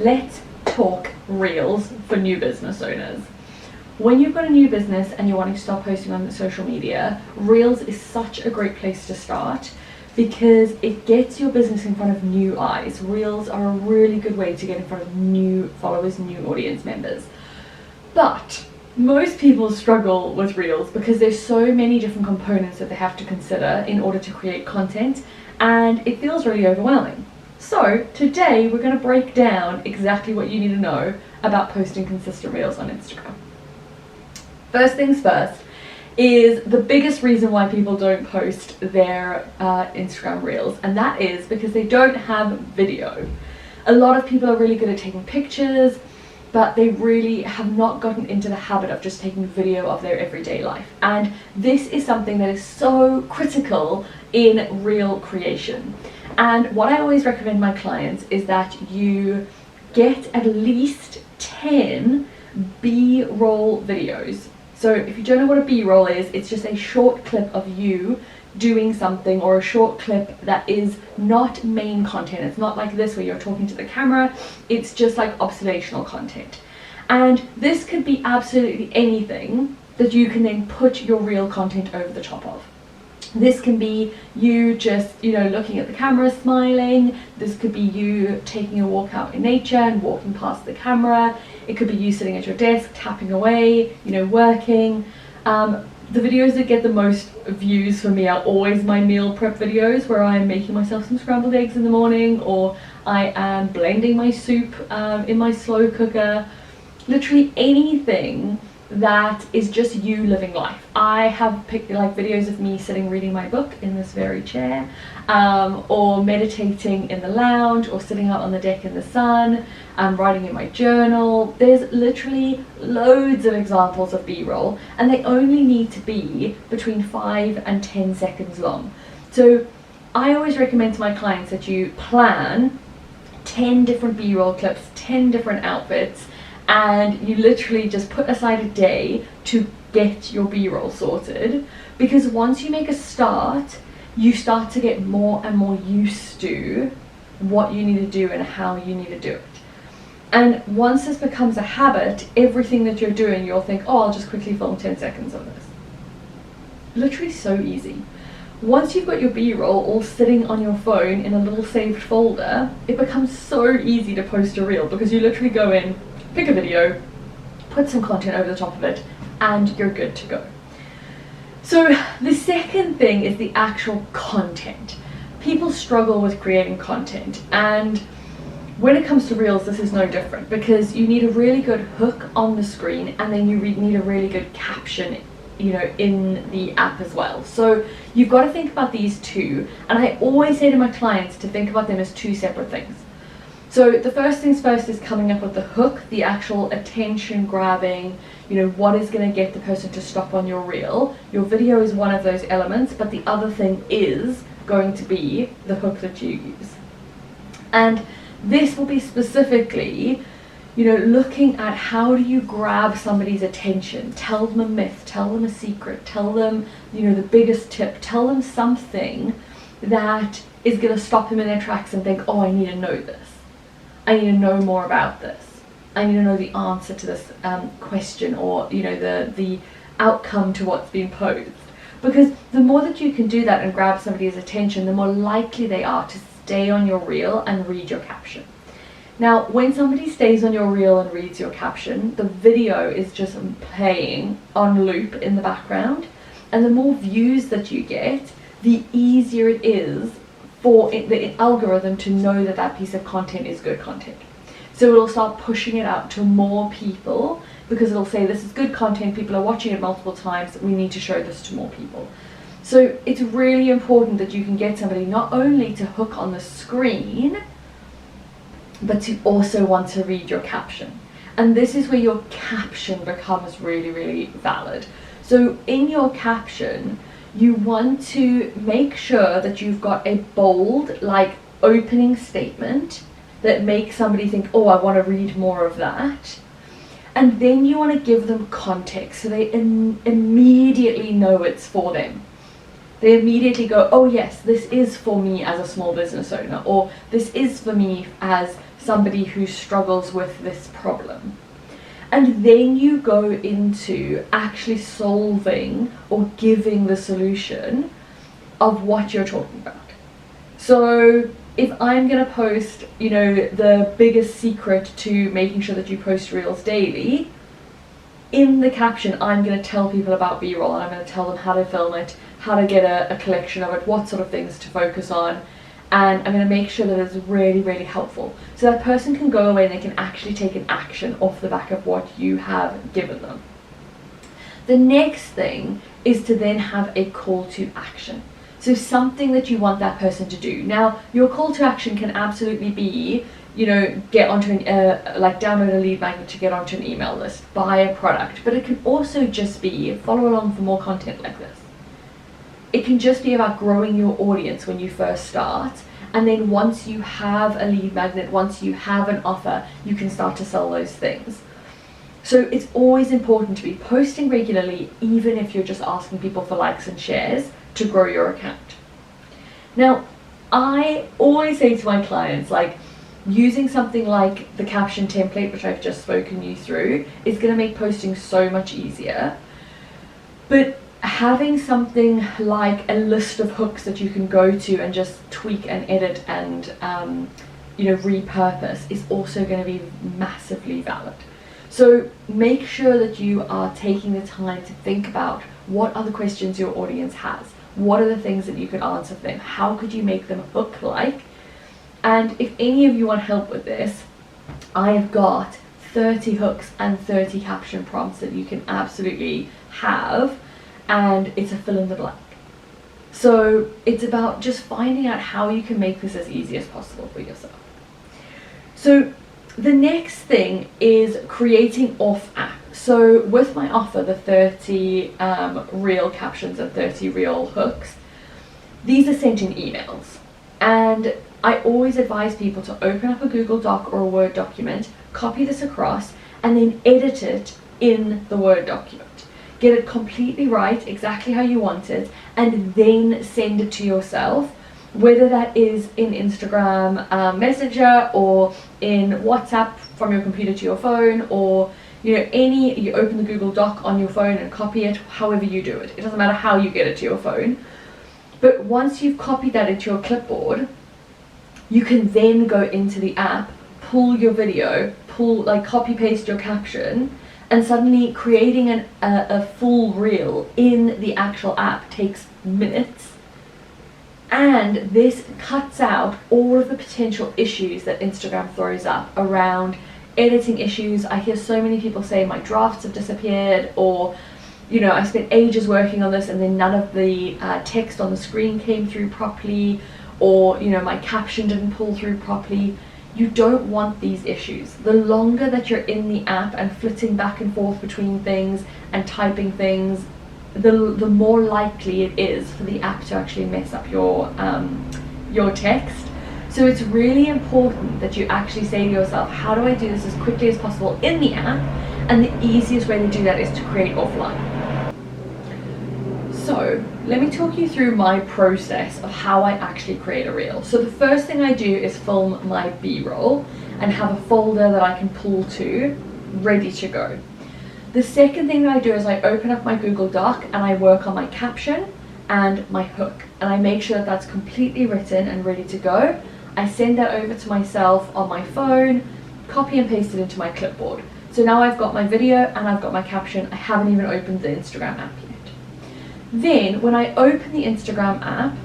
let's talk Reels for new business owners. When you've got a new business and you're wanting to start posting on social media, Reels is such a great place to start because it gets your business in front of new eyes. Reels are a really good way to get in front of new followers, new audience members. But most people struggle with Reels because there's so many different components that they have to consider in order to create content, and it feels really overwhelming. So today we're going to break down exactly what you need to know about posting consistent Reels on Instagram. First things first is the biggest reason why people don't post their Instagram Reels, and that is because they don't have video. A lot of people are really good at taking pictures, but they really have not gotten into the habit of just taking video of their everyday life. And this is something that is so critical in Reel creation. And what I always recommend my clients is that you get at least 10 B-roll videos. So if you don't know what a B-roll is, it's just a short clip of you doing something, or a short clip that is not main content. It's not like this where you're talking to the camera, it's just like observational content. And this could be absolutely anything that you can then put your Reel content over the top of. This can be you just, looking at the camera, smiling. This could be you taking a walk out in nature and walking past the camera. It could be you sitting at your desk, tapping away, working. The videos that get the most views for me are always my meal prep videos, where I'm making myself some scrambled eggs in the morning, or I am blending my soup in my slow cooker. Literally anything that is just you living life. I have picked videos of me sitting reading my book in this very chair, or meditating in the lounge, or sitting out on the deck in the sun, writing in my journal. There's literally loads of examples of B-roll, and they only need to be between 5 and 10 seconds long. So I always recommend to my clients that you plan 10 different B-roll clips, 10 different outfits, and you literally just put aside a day to get your B-roll sorted, because once you make a start, you start to get more and more used to what you need to do and how you need to do it. And once this becomes a habit, everything that you're doing, you'll think, oh, I'll just quickly film 10 seconds of this. Literally so easy. Once you've got your B-roll all sitting on your phone in a little saved folder, it becomes so easy to post a Reel, because you literally go in, pick a video, put some content over the top of it, and you're good to go. So the second thing is the actual content. People struggle with creating content, and when it comes to Reels, this is no different, because you need a really good hook on the screen, and then you need a really good caption in the app as well. So you've got to think about these two, and I always say to my clients to think about them as two separate things. So the first things first is coming up with the hook, the actual attention grabbing, what is going to get the person to stop on your Reel. Your video is one of those elements, but the other thing is going to be the hook that you use. And this will be specifically, looking at how do you grab somebody's attention, tell them a myth, tell them a secret, tell them, the biggest tip, tell them something that is going to stop them in their tracks and think, oh, I need to know this. I need to know more about this. I need to know the answer to this question, or the outcome to what's been posed. Because the more that you can do that and grab somebody's attention, the more likely they are to stay on your Reel and read your caption. Now, when somebody stays on your Reel and reads your caption, the video is just playing on loop in the background, and the more views that you get, the easier it is for the algorithm to know that that piece of content is good content. So it'll start pushing it out to more people, because it'll say this is good content, people are watching it multiple times, we need to show this to more people. So it's really important that you can get somebody not only to hook on the screen, but to also want to read your caption. And this is where your caption becomes really, really valid. So in your caption, you want to make sure that you've got a bold, opening statement that makes somebody think, oh, I want to read more of that. And then you want to give them context, so they immediately know it's for them. They immediately go, oh yes, this is for me as a small business owner, or this is for me as somebody who struggles with this problem. And then you go into actually solving or giving the solution of what you're talking about. So if I'm going to post, the biggest secret to making sure that you post reels daily, in the caption I'm going to tell people about B-roll, and I'm going to tell them how to film it, how to get a collection of it, what sort of things to focus on, and I'm going to make sure that it's really, really helpful. So that person can go away and they can actually take an action off the back of what you have given them. The next thing is to then have a call to action. So something that you want that person to do. Now, your call to action can absolutely be, get onto download a lead magnet to get onto an email list, buy a product, but it can also just be follow along for more content like this. It can just be about growing your audience when you first start, and then once you have a lead magnet, once you have an offer, you can start to sell those things. So it's always important to be posting regularly, even if you're just asking people for likes and shares to grow your account. Now, I always say to my clients, using something like the caption template, which I've just spoken you through, is going to make posting so much easier. But having something like a list of hooks that you can go to and just tweak and edit and repurpose is also going to be massively valid. So make sure that you are taking the time to think about what are the questions your audience has, what are the things that you could answer for them, how could you make them hook-like. And if any of you want help with this, I have got 30 hooks and 30 caption prompts that you can absolutely have, and it's a fill in the blank. So it's about just finding out how you can make this as easy as possible for yourself. So the next thing is creating off app. So with my offer, the 30 reel captions and 30 reel hooks, these are sent in emails. And I always advise people to open up a Google Doc or a Word document, copy this across, and then edit it in the Word document. Get it completely right, exactly how you want it, and then send it to yourself, whether that is in Instagram Messenger or in WhatsApp from your computer to your phone, or you open the Google Doc on your phone and copy it, however you do it. It doesn't matter how you get it to your phone. But once you've copied that into your clipboard, you can then go into the app, pull your video, copy paste your caption, and suddenly creating a full reel in the actual app takes minutes. And this cuts out all of the potential issues that Instagram throws up around editing issues. I hear so many people say my drafts have disappeared, or I spent ages working on this and then none of the text on the screen came through properly, or my caption didn't pull through properly. You don't want these issues. The longer that you're in the app and flitting back and forth between things and typing things, the more likely it is for the app to actually mess up your text. So it's really important that you actually say to yourself, how do I do this as quickly as possible in the app? And the easiest way to do that is to create offline. So let me talk you through my process of how I actually create a reel. So the first thing I do is film my B-roll and have a folder that I can pull to, ready to go. The second thing that I do is I open up my Google Doc and I work on my caption and my hook, and I make sure that that's completely written and ready to go. I send that over to myself on my phone, copy and paste it into my clipboard. So now I've got my video and I've got my caption. I haven't even opened the Instagram app yet. Then when I open the Instagram app,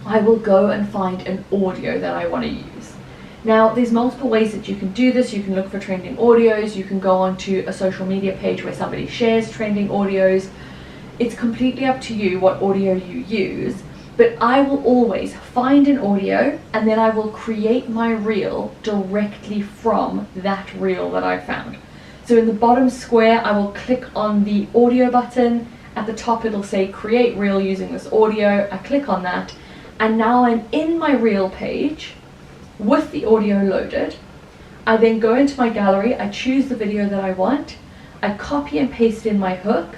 I will go and find an audio that I want to use. Now there's multiple ways that you can do this. You can look for trending audios, you can go onto a social media page where somebody shares trending audios. It's completely up to you what audio you use, but I will always find an audio and then I will create my reel directly from that reel that I found. So in the bottom square, I will click on the audio button. At the top it'll say create reel using this audio. I click on that and now I'm in my reel page with the audio loaded. I then go into my gallery, I choose the video that I want, I copy and paste in my hook,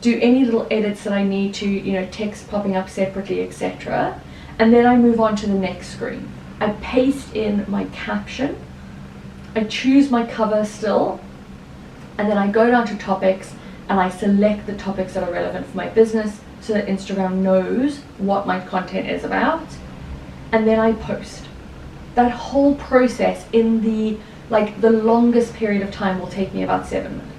do any little edits that I need to, text popping up separately, etc. And then I move on to the next screen. I paste in my caption I choose my cover still, and then I go down to topics and I select the topics that are relevant for my business so that Instagram knows what my content is about, and then I post. That whole process in the longest period of time will take me about 7 minutes.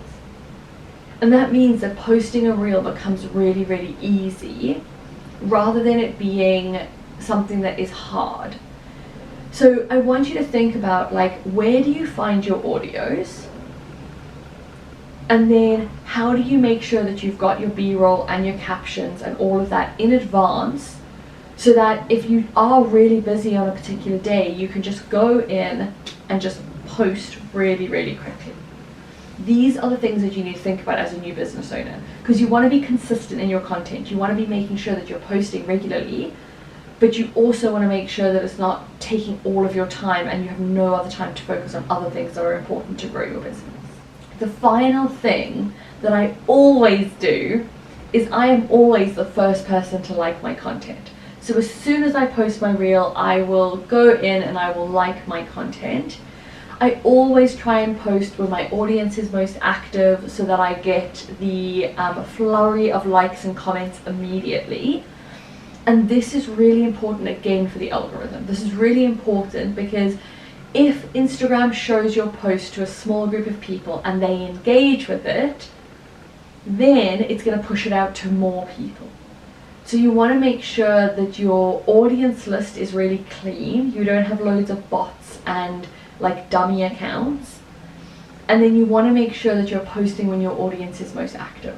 And that means that posting a reel becomes really, really easy rather than it being something that is hard. So I want you to think about, like, where do you find your audios? And then how do you make sure that you've got your B-roll and your captions and all of that in advance, so that if you are really busy on a particular day, you can just go in and just post really, really quickly. These are the things that you need to think about as a new business owner, because you want to be consistent in your content. You want to be making sure that you're posting regularly, but you also want to make sure that it's not taking all of your time and you have no other time to focus on other things that are important to grow your business. The final thing that I always do is I am always the first person to like my content. So as soon as I post my reel, I will go in and I will like my content. I always try and post when my audience is most active so that I get the flurry of likes and comments immediately. And this is really important again for the algorithm. This is really important because if Instagram shows your post to a small group of people and they engage with it, then it's going to push it out to more people. So you want to make sure that your audience list is really clean. You don't have loads of bots and like dummy accounts. And then you want to make sure that you're posting when your audience is most active.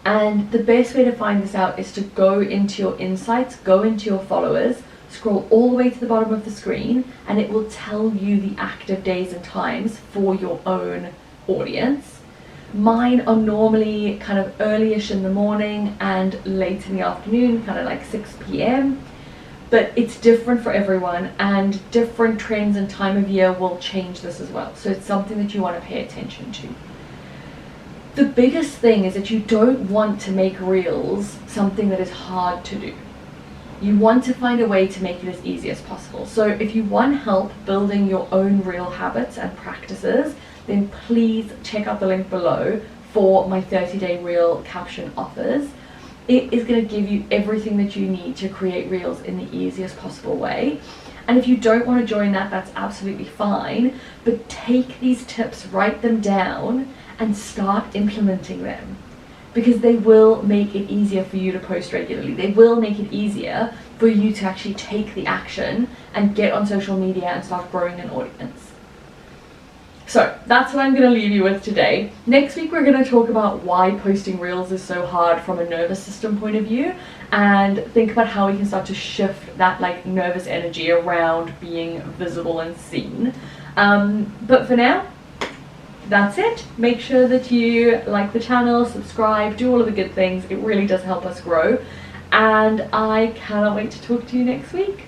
And the best way to find this out is to go into your insights, go into your followers, scroll all the way to the bottom of the screen, and it will tell you the active days and times for your own audience. Mine are normally kind of early-ish in the morning and late in the afternoon, kind of like 6 p.m. But it's different for everyone, and different trends and time of year will change this as well. So it's something that you want to pay attention to. The biggest thing is that you don't want to make reels something that is hard to do. You want to find a way to make it as easy as possible. So if you want help building your own reel habits and practices, then please check out the link below for my 30-day reel caption offers. It is going to give you everything that you need to create reels in the easiest possible way. And if you don't want to join that, that's absolutely fine. But take these tips, write them down, and start implementing them, because they will make it easier for you to post regularly. They will make it easier for you to actually take the action and get on social media and start growing an audience. So that's what I'm going to leave you with today. Next week we're going to talk about why posting reels is so hard from a nervous system point of view, and think about how we can start to shift that like nervous energy around being visible and seen. But for now, that's it. Make sure that you like the channel, subscribe, do all of the good things. It really does help us grow. And I cannot wait to talk to you next week.